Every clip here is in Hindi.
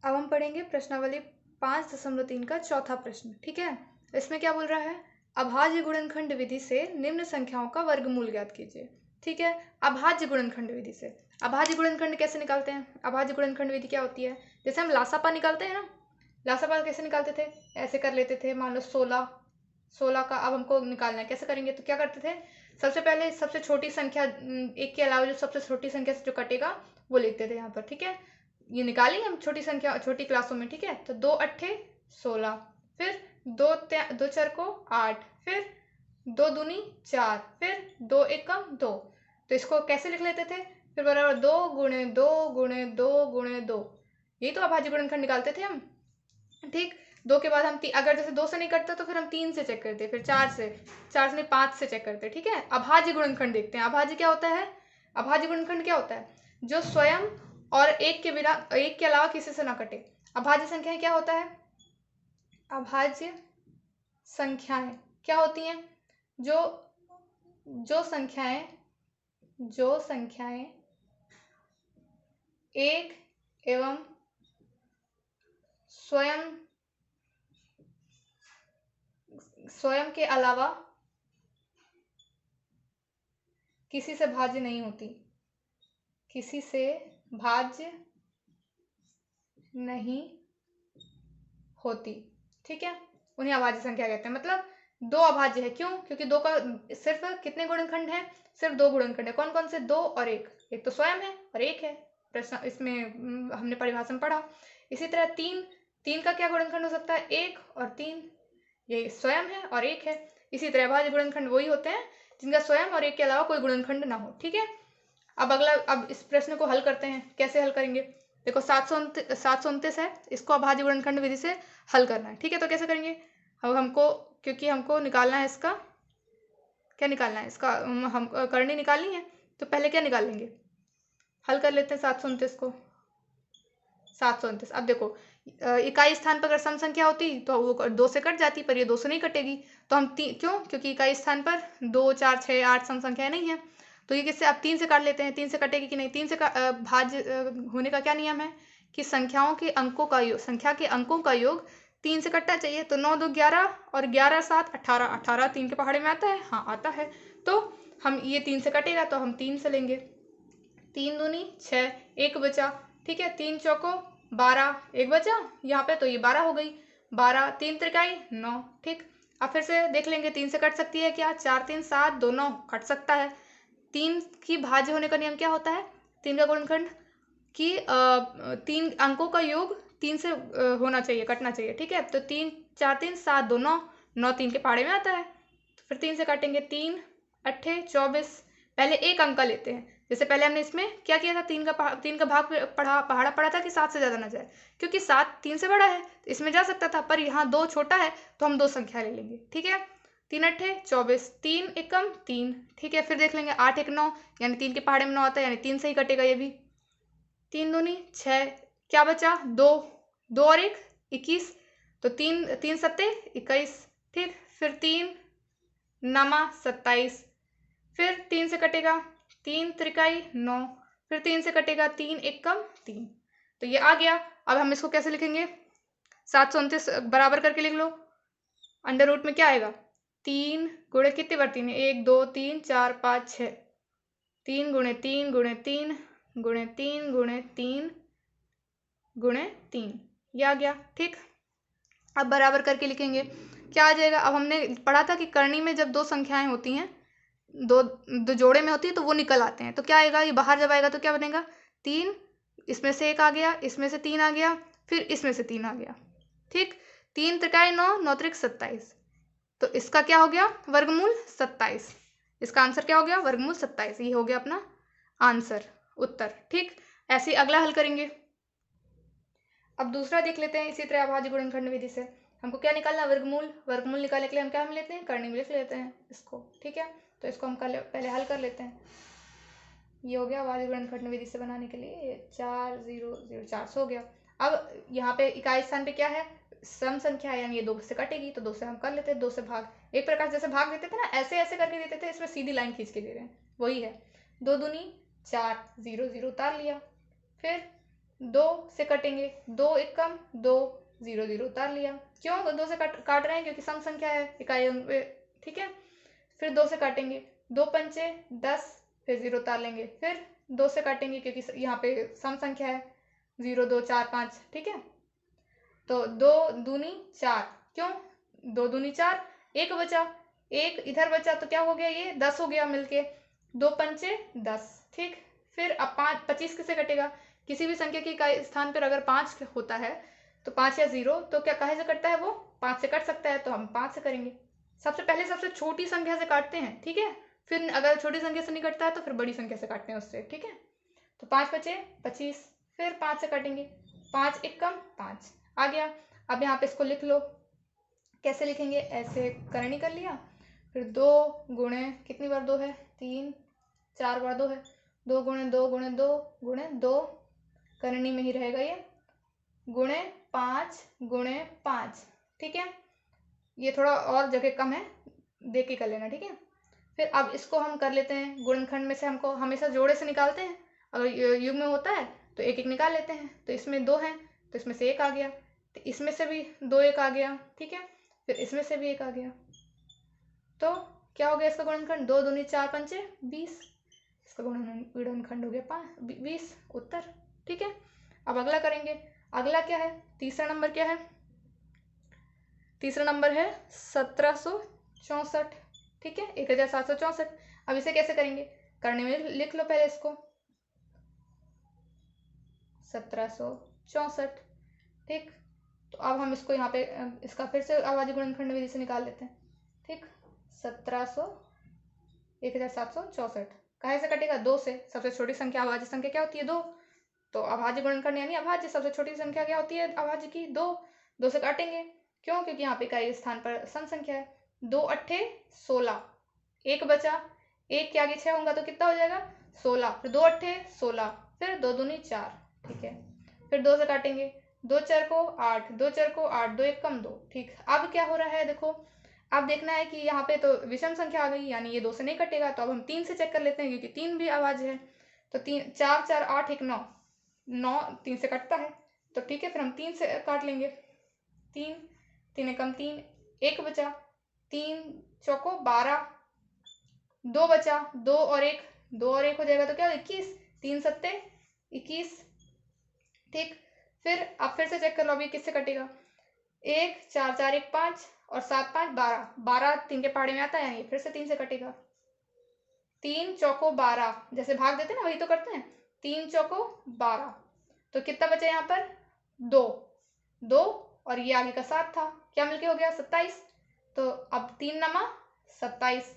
अब हम पढ़ेंगे प्रश्नावली 5.3 का चौथा प्रश्न। ठीक है, इसमें क्या बोल रहा है, अभाज्य गुणनखंड विधि से निम्न संख्याओं का वर्गमूल ज्ञात कीजिए। ठीक है, अभाज्य गुणनखंड विधि से। अभाज्य गुणनखंड कैसे निकालते हैं? अभाज्य गुणनखंड विधि क्या होती है? जैसे हम लासापा निकालते हैं ना, लासापा कैसे निकालते थे? ऐसे कर लेते थे, मान लो 16 का अब हमको निकालना है, कैसे करेंगे? तो क्या करते थे, सबसे पहले सबसे छोटी संख्या एक के अलावा जो सबसे छोटी संख्या से जो कटेगा वो लिखते थे यहाँ पर। ठीक है, ये निकाली हम छोटी संख्या छोटी क्लासों में। ठीक है, तो 2 अट्ठे 16, फिर 2 चार को 8, फिर 2 दूनी 4, फिर 2 एकम 2। तो इसको कैसे लिख लेते थे? फिर बराबर 2 गुणे 2 गुणे 2 गुणे 2। यही तो अभाज्य गुणनखंड निकालते थे हम। ठीक, 2 के बाद हम अगर जैसे 2 से नहीं कटता तो फिर हम 3 से चेक करते, फिर 4 से नहीं 5 से चेक करते। ठीक है, अभाज्य गुणनखंड देखते हैं। अभाज्य क्या होता है? अभाज्य गुणनखंड क्या होता है? जो स्वयं और एक के बिना, एक के अलावा किसी से ना कटे। अभाज्य संख्याएं क्या होता है? अभाज्य संख्याएं क्या होती हैं? जो संख्याएं एक एवं स्वयं के अलावा किसी से भाज्य नहीं होती, किसी से भाज्य नहीं होती। ठीक है, उन्हें अभाज्य संख्या कहते हैं। मतलब 2 अभाज्य है, क्यों? क्योंकि 2 का सिर्फ कितने गुणनखंड है? सिर्फ 2 गुणनखंड है। कौन कौन से? 2 और 1। एक तो स्वयं है और एक है, प्रश्न इसमें हमने परिभाषा में पढ़ा। इसी तरह 3 का क्या गुणनखंड हो सकता है? 1 और 3, ये स्वयं है और 1 है। इसी तरह अभाज्य गुणनखंड वही होते हैं जिनका स्वयं और 1 के अलावा कोई गुणनखंड ना हो। ठीक है, अब इस प्रश्न को हल करते हैं। कैसे हल करेंगे? देखो 729 है, इसको अभाज्य गुणनखंड विधि से हल करना है। ठीक है, तो कैसे करेंगे? अब हमको, क्योंकि हमको निकालना है इसका, क्या निकालना है इसका, हम करनी निकालनी है, तो पहले क्या निकाल लेंगे? हल कर लेते हैं 729 को। 729, अब देखो इकाई स्थान पर अगर सम संख्या होती तो वो 2 से कट जाती, पर ये 2 से नहीं कटेगी। तो हम क्यों? क्योंकि इकाई स्थान पर 2 4 6 8 सम संख्याएं नहीं है। तो ये किससे? अब 3 से काट लेते हैं। 3 से कटेगी कि नहीं? 3 से भाज्य होने का क्या नियम है कि संख्या के अंकों का योग 3 से कटना चाहिए। तो 9 2 11 और 11 7 18, 18 3 के पहाड़े में आता है। हाँ आता है, तो हम ये 3 से कटेगा तो हम 3 से लेंगे। 3 दूनी 6, 1 बचा। ठीक है, 3 चौको 12, 1 बचा यहाँ पे, तो ये 12 हो गई। 12, 3 त्रिकाई 9। ठीक, अब फिर से देख लेंगे 3 से कट सकती है क्या? 4 3 7 2 9 कट सकता है। 3 की भाज्य होने का नियम क्या होता है? 3 का गुणनखंड कि 3 अंकों का योग 3 से होना चाहिए, कटना चाहिए। ठीक है, तो 3 4 3 7 2 9, 9 3 के पहाड़े में आता है, तो फिर 3 से काटेंगे। 3 अट्ठे 24। पहले एक अंक का लेते हैं। जैसे पहले हमने इसमें क्या किया था, 3 का भाग पहाड़ा पड़ा था कि 7 से ज़्यादा ना जाए, क्योंकि 7 3 से बड़ा है तो इसमें जा सकता था, पर यहाँ 2 छोटा है तो हम 2 संख्या ले लेंगे। ठीक है, 3 अट्ठे 24, 3 एकम 3। ठीक है, फिर देख लेंगे 8 1 9, यानी 3 के पहाड़े में 9 आता है, यानी 3 से ही कटेगा ये भी। 3 दूनी 6, क्या बचा? 2, 2 और 1 21, तो 3 सत्ते 21। ठीक, फिर 3 नमा 27, फिर 3 से कटेगा 3 त्रिकाई 9, फिर 3 से कटेगा 3 एकम 3। तो ये आ गया। अब हम इसको कैसे लिखेंगे? 729 बराबर करके लिख लो। अंडर रूट में क्या आएगा? 3 गुणे कितनी बार 3 है? 1 2 3 4 5 6, 3 गुणे 3 गुणे 3 गुणे 3 गुणे 3 गुणे 3, ये आ गया। ठीक, अब बराबर करके लिखेंगे, क्या आ जाएगा? अब हमने पढ़ा था कि करनी में जब 2 संख्याएं होती हैं, दो जोड़े में होती है, तो वो निकल आते हैं। तो क्या आएगा? ये बाहर जब आएगा तो क्या बनेगा? 3, इसमें से 1 आ गया, इसमें से 3 आ गया, फिर इसमें से 3 आ गया। ठीक, 3 त्रिकाई 9, 9 त्रिक 27, तो इसका क्या हो गया? वर्गमूल 27। इसका आंसर क्या हो गया? वर्गमूल 27। ये हो गया अपना आंसर, उत्तर। ठीक, ऐसे ही अगला हल करेंगे। अब दूसरा देख लेते हैं। इसी तरह अभाज्य गुणनखंड विधि से हमको क्या निकालना? वर्गमूल। वर्गमूल निकालने के लिए हम क्या लेते हैं? करनी में लिख लेते हैं इसको। ठीक है, तो इसको हम पहले हल कर लेते हैं। ये हो गया अभाज्य गुणनखंड विधि से बनाने के लिए 4 0 0 400 हो गया। अब यहाँ पे इकाई स्थान पे क्या है? सम संख्या है, यानी ये 2 से कटेगी, तो 2 से हम कर लेते हैं। 2 से भाग, एक प्रकार जैसे भाग देते थे ना, ऐसे ऐसे करके देते थे, इसमें सीधी लाइन खींच के दे रहे हैं, वही है। 2 दूनी 4, 0 0 उतार लिया। फिर 2 से कटेंगे, 2 एकम 2, 0 0 उतार लिया। क्यों 2 से काट रहे हैं? क्योंकि सम संख्या है इकाई अंक पे, ठीक है। फिर 2 से काटेंगे, 2 पंचे 10, फिर 0 उतार लेंगे। फिर 2 से काटेंगे क्योंकि यहाँ पे सम संख्या है, 0 2 4 5, ठीक है। तो 2 दूनी 4, क्यों 2 दूनी 4, 1 बचा, 1 इधर बचा तो क्या हो गया, ये 10 हो गया मिलके, 2 पंचे 10, ठीक। फिर अब 25 किससे कटेगा? किसी भी संख्या के स्थान पर अगर 5 होता है तो 5 या 0 तो क्या कहे से कटता है? वो 5 से कट सकता है, तो हम 5 से करेंगे। सबसे पहले सबसे छोटी संख्या से काटते हैं, ठीक है। फिर अगर छोटी संख्या से नहीं कटता है तो फिर बड़ी संख्या से काटते हैं उससे, ठीक है। तो 5 बचे 25, फिर 5 से काटेंगे, 5 एकम 5 आ गया। अब यहाँ पे इसको लिख लो। कैसे लिखेंगे? ऐसे करनी कर लिया, फिर 2 गुणे कितनी बार 2 है? 3 4 बार 2 है, 2 गुणे 2 गुणे 2 गुणे 2, करनी में ही रहेगा ये, गुणे 5 गुणे 5, ठीक है। ये थोड़ा और जगह कम है, देख के कर लेना, ठीक है। फिर अब इसको हम कर लेते हैं गुणनखंड में से, हमको हमेशा जोड़े से निकालते हैं। अगर युग्म में होता है तो एक एक निकाल लेते हैं। तो इसमें 2 हैं तो इसमें से 1 आ गया, तो इसमें से भी 2 1 आ गया, ठीक है। फिर इसमें से भी 1 आ गया, तो क्या हो गया इसका गुणनखंड? 2 दूनी 4 पंचे 20, इसका गुणनखंड हो गया 20 उत्तर, ठीक है। अब अगला करेंगे। अगला क्या है? तीसरा नंबर क्या है? तीसरा नंबर है 1764, ठीक है, 1764। अब इसे कैसे करेंगे? करने में लिख लो पहले इसको, 1764, ठीक। तो अब हम इसको यहाँ पे इसका फिर से अभाज्य गुणनखंड विधि से निकाल लेते हैं, ठीक। 1764 कहाँ से कटेगा? 2 से। सबसे छोटी संख्या अभाज्य संख्या क्या होती है? 2। तो अभाज्य गुणनखंड यानी अभाज्य सबसे छोटी संख्या क्या होती है अभाज्य की? 2। 2 से काटेंगे, क्यों? क्योंकि यहाँ पे इकाई स्थान पर सम संख्या है। 2 अट्ठे 16, 1 बचा, 1 के आगे 6 होगा तो कितना हो जाएगा? 16, फिर 2 अट्ठे 16, फिर 2 दूनी 4, ठीक है। फिर 2 से काटेंगे, 2 4 को 8, 2 4 को 8, 2 1 कम 2, ठीक। अब क्या हो रहा है देखो, अब देखना है कि यहाँ पे तो विषम संख्या आ गई, यानी ये 2 से नहीं कटेगा। तो अब हम 3 से चेक कर लेते हैं, क्योंकि 3 भी अभाज्य है। तो 3 4 4 8 1 9, 9 3 से कटता है, तो ठीक है। फिर हम 3 से काट लेंगे, 3 3 एकम 3, 1 बचा, 3 चौको 12, 2 बचा, 2 और 1, 2 और 1 हो जाएगा तो क्या 21, 3 सत्ते 21, ठीक। फिर अब फिर से चेक कर लो अभी किससे कटेगा। 1 4 4 1 5 और 7 5 12, 12 3 के पहाड़े में आता है, यानी फिर से 3 से कटेगा। 3 चौको 12, जैसे भाग देते हैं ना वही तो करते हैं, 3 चौको 12, तो कितना बचा यहाँ पर? 2 2 और ये आगे का 7 था, क्या मिलके हो गया? 27। तो अब 3 नमा 27,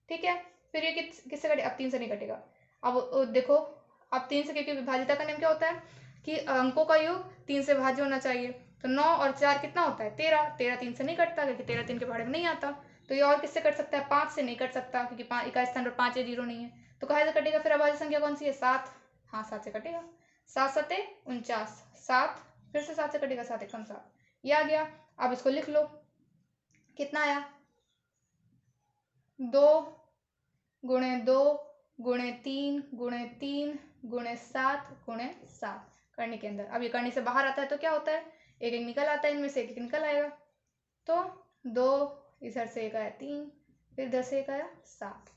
ठीक है। फिर ये किससे कटे? अब 3 से नहीं कटेगा। अब देखो, अब 3 से, क्योंकि विभाजिता का नियम क्या होता है कि अंकों का योग 3 से भाज्य होना चाहिए। तो 9 और 4 कितना होता है? 13, 13 3 से नहीं कटता, क्योंकि 13 3 के पहाड़े में नहीं आता। तो ये और किससे कट सकता है? 5 से नहीं कट सकता, क्योंकि इकाई स्थान पर 5 या 0 नहीं है। तो कहाँ से कटेगा फिर अभाज्य संख्या कौन सी है? 7, हाँ 7 से कटेगा। 7 सत्ते 49, 7 फिर से 7 से कटेगा, 7 एकम 7, ये आ गया। अब इसको लिख लो, कितना आया? 2 गुणे 2 गुणे 3 गुणे 3 गुणे 7 गुणे 7 करने के अंदर। अब ये करने से बाहर आता है तो क्या होता है? एक एक निकल आता है, इनमें से एक एक निकल आएगा। तो 2 इधर से 1 आया 3, फिर इधर से 1 आया 7,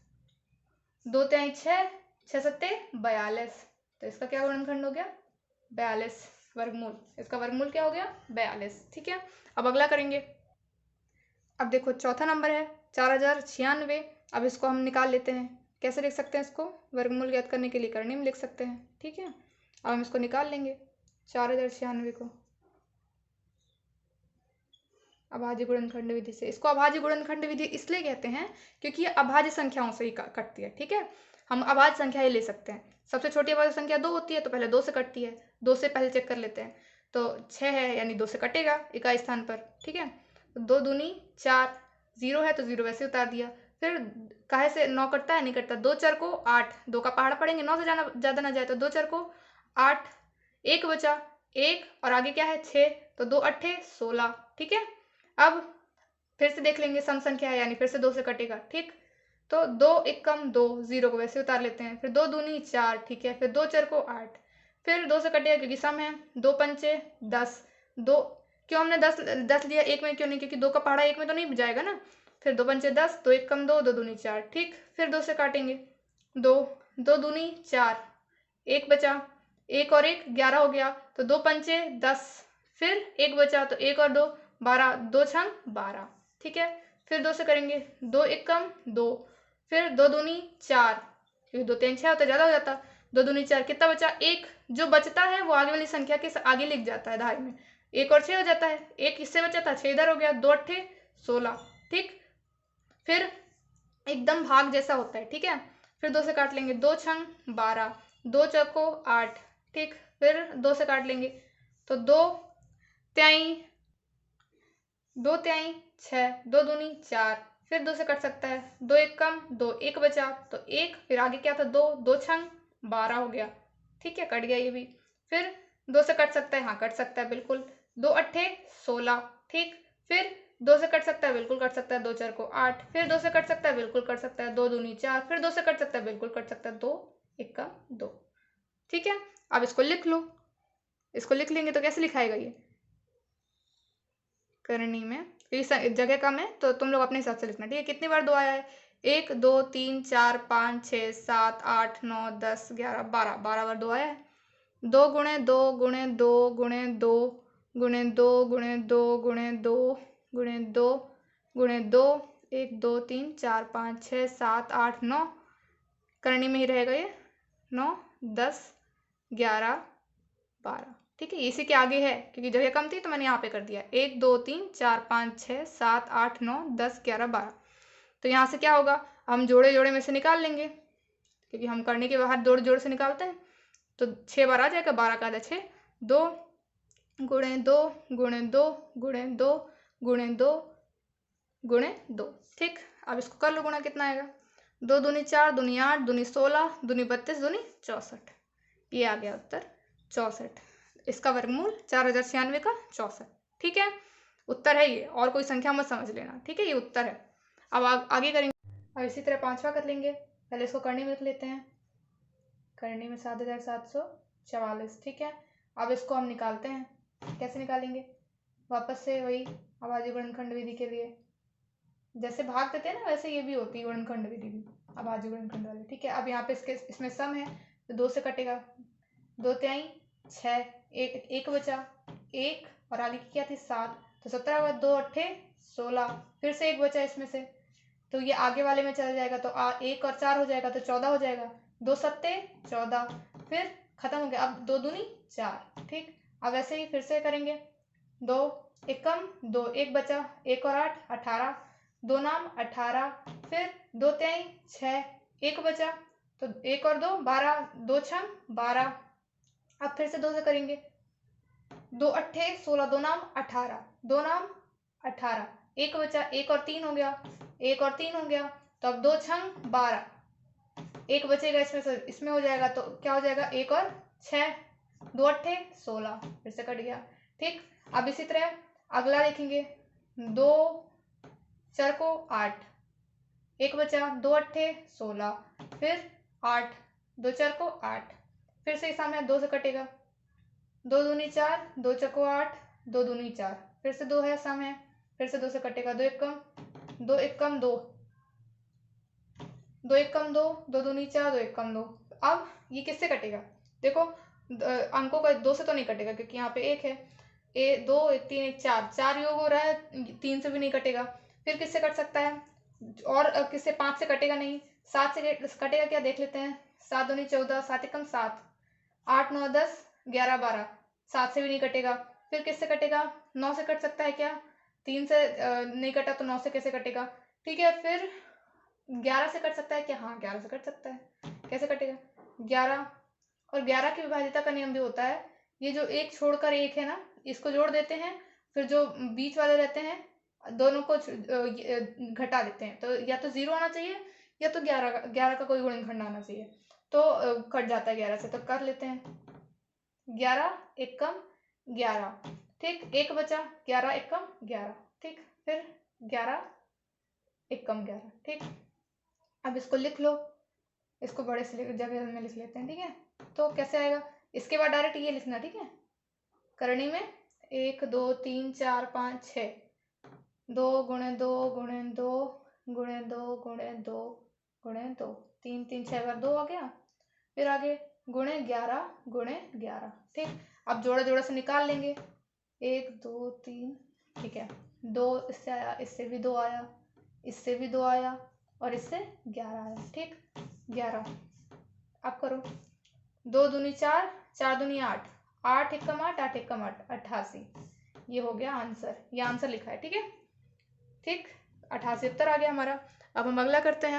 2 3 6, 6 सत्ते 42, तो इसका क्या गुणनखंड हो गया? 42 वर्गमूल। इसका वर्गमूल क्या हो गया? 42, ठीक है। अब अगला करेंगे। अब देखो चौथा नंबर है 4096। अब इसको हम निकाल लेते हैं। कैसे लिख सकते हैं इसको? वर्गमूल ज्ञात करने के लिए करनी में लिख सकते हैं, ठीक है। अब हम इसको निकाल लेंगे 4096 को अभाज्य गुणनखंड विधि से। इसको अभाज्य गुणनखंड विधि इसलिए कहते हैं क्योंकि ये अभाज्य संख्याओं से ही कटती है, ठीक है। हम अभाज्य संख्या ही ले सकते हैं। सबसे छोटी अभाज्य संख्या 2 होती है, तो पहले 2 से कटती है। 2 से पहले चेक कर लेते हैं, तो 6 है, यानी 2 से कटेगा इकाई स्थान पर, ठीक है। 2 दूनी 4, 0 है तो 0 वैसे उतार दिया। फिर काहे से 9 कटता है? नहीं कटता। 2 4 को 8, 2 का पहाड़ा पड़ेंगे, 9 से ज़्यादा ना जाए, तो 2 4 को 8, 1 बचा, 1 और आगे क्या है? 6, तो 2 अट्ठे 16, ठीक है। अब फिर से देख लेंगे, सम संख्या है यानी फिर से 2 से कटेगा, ठीक। तो 2 एकम 2, 0 को वैसे उतार लेते हैं। फिर 2 दूनी 4, ठीक है। फिर 2 4 को 8, फिर 2 से कटेगा क्योंकि सम है, 2 पंचे 10, 2 क्यों हमने 10 लिया, एक में क्यों नहीं, क्योंकि 2 का पहाड़ा एक में तो नहीं जाएगा ना। फिर 2 पंचे 10, 2 एक कम 2, 2 दूनी 4, ठीक। फिर 2 से काटेंगे, 2 2 दूनी 4, एक बचा, एक और एक 11 हो गया, तो 2 पंचे 10, फिर एक बचा तो एक और 2 12, 2 छंग 12, ठीक है। फिर 2 से करेंगे, 2 एक कम 2, फिर 2 दूनी 4, क्योंकि 2 3 6 होता ज़्यादा हो जाता, 2 दूनी 4, कितना बचा, एक। जो बचता है वो आगे वाली संख्या के आगे लिख जाता है धारे में, एक और 6 हो जाता है, एक इससे बचा था, 6 इधर हो गया, 2 अट्ठे 16, ठीक। फिर एकदम भाग जैसा होता है, ठीक है। फिर 2 से काट लेंगे, 2 छंग 12, 2 चौको 8, ठीक। फिर 2 से काट लेंगे तो 2 त्याई 2 त्याई 6, 2 दूनी 4, फिर 2 से कट सकता है, 2 एक कम 2, एक बचा तो एक, फिर आगे क्या था 2, 2 छंग 12 हो गया, ठीक है, कट गया ये भी। फिर 2 से कट सकता है, हाँ कट सकता है बिल्कुल, 2 अट्ठे 16, ठीक। फिर 2 से कट सकता है, बिल्कुल कट सकता है, 2 चार को 8, फिर 2 से कट सकता है, बिल्कुल कट सकता है, 2 दूनी 4, फिर 2 से कट सकता है, बिल्कुल कट सकता है, 2 एक का 2, ठीक है। अब इसको लिख लो, इसको लिख लेंगे तो कैसे लिखाएगा ये करनी में, क्योंकि जगह कम है तो तुम लोग अपने हिसाब से लिखना, ठीक है। कितनी बार 2 आया है, 1 2 3 4 5 6 7 8 9 10 11 12, 12 बार 2 आया है। 2 गुणे 2 गुणे 2 गुणे 2 गुणे 2 गुणे 2 गुणे 2 गुणे 2 गुणे 2, 1 2 3 4 5 6 7 8 9, करनी में ही रहेगा ये, 9 10 11 12, ठीक है। इसी के आगे है क्योंकि जगह कम थी तो मैंने यहाँ पे कर दिया, 1 2 3 4 5 6 7 8 9 10 11 12। तो यहाँ से क्या होगा, हम जोड़े जोड़े में से निकाल लेंगे, क्योंकि हम करने के बाहर जोड़ जोड़ से निकालते हैं, तो 6 बार आ जाएगा, 12 का आधा 6, 2 गुणे 2 गुणे 2 गुणे 2 गुणे 2 गुणे 2, ठीक। अब इसको कर लो गुणा, कितना आएगा, 2 दूनी 4 दूनी 8 दूनी 16 दूनी 32 दूनी 64, ये आ गया उत्तर 64। इसका वर्गमूल 4096 का 64, ठीक है, उत्तर है ये, और कोई संख्या मत समझ लेना, ठीक है, ये उत्तर है। अब आगे करेंगे, अब इसी तरह 5वां कर लेंगे, पहले इसको करनी में लिख लेते हैं, करनी में 7744, ठीक है। अब इसको हम निकालते हैं, कैसे निकालेंगे, वापस से वही अभाज्य गुणनखंड विधि के लिए, जैसे भाग देते हैं ना वैसे ये भी होती है गुणनखंड विधि भी, अभाज्य गुणनखंड वाली, ठीक है। अब यहाँ पे इसमें सम है तो 2 से कटेगा, 2 त्याई 6, एक बचा, एक और आगे की क्या थी 7, तो 17 हुआ, 2 अट्ठे 16, फिर से एक बचा इसमें से, तो ये आगे वाले में चला जाएगा, तो 1 और 4 हो जाएगा तो 14 हो जाएगा, 2 सत्ते 14, फिर खत्म हो गया, अब 2 दूनी 4, ठीक। अब ऐसे ही फिर से करेंगे, 2 एकम 2, एक बचा, 1 और 8 18, 2 नाम 18, फिर 2 त्याई 6, एक बचा, तो 1 और 2 12, 2 छंग 12, अब फिर से 2 से करेंगे, 2 अट्ठे 16, 2 नाम 18, 2 नाम 18, एक बचा, 1 और 3 हो गया, 1 और 3 हो गया, तो अब 2 छंग 12, एक बचेगा इसमें से, इसमें हो जाएगा तो क्या हो जाएगा, 1 और 6, 2 अट्ठे 16, फिर से कट गया, ठीक। अब इसी तरह अगला देखेंगे, 2 चार को 8, एक बचा, 2 अट्ठे 16, फिर 8, 2 चार को 8, फिर से सामने 2 से कटेगा, 2 दूनी 4, 2 चको 8, 2 दूनी 4, फिर से 2 है सामने, फिर से 2 से कटेगा, 2 एक कम 2 एक कम 2, 2 एक कम 2, 2 दूनी 4, 2 एक कम 2। अब ये किससे कटेगा, देखो अंकों का 2 से तो नहीं कटेगा क्योंकि यहाँ पे 1 है, 2 3 1 4, 4 योग हो रहा है, 3 से भी नहीं कटेगा, फिर किससे कट सकता है, और किससे, 5 से कटेगा नहीं, 7 से कटेगा क्या देख लेते हैं, 7 दूनी 14, 7 एकम 7, 8 9 10 11 12, 7 से भी नहीं कटेगा, फिर किससे कटेगा, 9 से कट सकता है क्या, 3 से नहीं कटा तो 9 से कैसे कटेगा, ठीक है। फिर 11 से कट सकता है क्या, हाँ 11 से कट सकता है, कैसे कटेगा, 11 और 11 की विभाज्यता का नियम भी होता है, ये जो एक छोड़कर एक है ना, इसको जोड़ देते हैं, फिर जो बीच वाले रहते हैं दोनों को घटा देते हैं, तो या तो 0 आना चाहिए या तो 11 का कोई गुणनखंड आना चाहिए, तो कट जाता है 11 से, तो कर लेते हैं, 11 एकम 11, ठीक, एक बचा, 11 एकम 11, ठीक, फिर 11 एकम 11, ठीक। अब इसको लिख लो, इसको बड़े से जगह में लिख लेते हैं, ठीक है। तो कैसे आएगा, इसके बाद डायरेक्ट ये लिखना, ठीक है। करनी में 1 2 3 4 5 6, 2 गुणे 2 गुणे 2 गुणे 2 गुणे 2 गुणे 2, 3 3 6 बार 2 आ गया। फिर आगे गुणे 11, ठीक। अब जोड़ा जोड़ा से निकाल लेंगे, 1 2 3, ठीक है। 2 इससे आया, इससे भी 2 आया, इससे भी 2 आया और इससे 11 आया, ठीक। 11 अब करो, 2 दूनी 4, 4 दूनी 8, 8 एकम 8, 8 एकम 8, 88। ये हो गया आंसर, ये आंसर लिखा है, ठीक है। ठीक, 88 उत्तर आ गया हमारा। अब हम अगला करते हैं।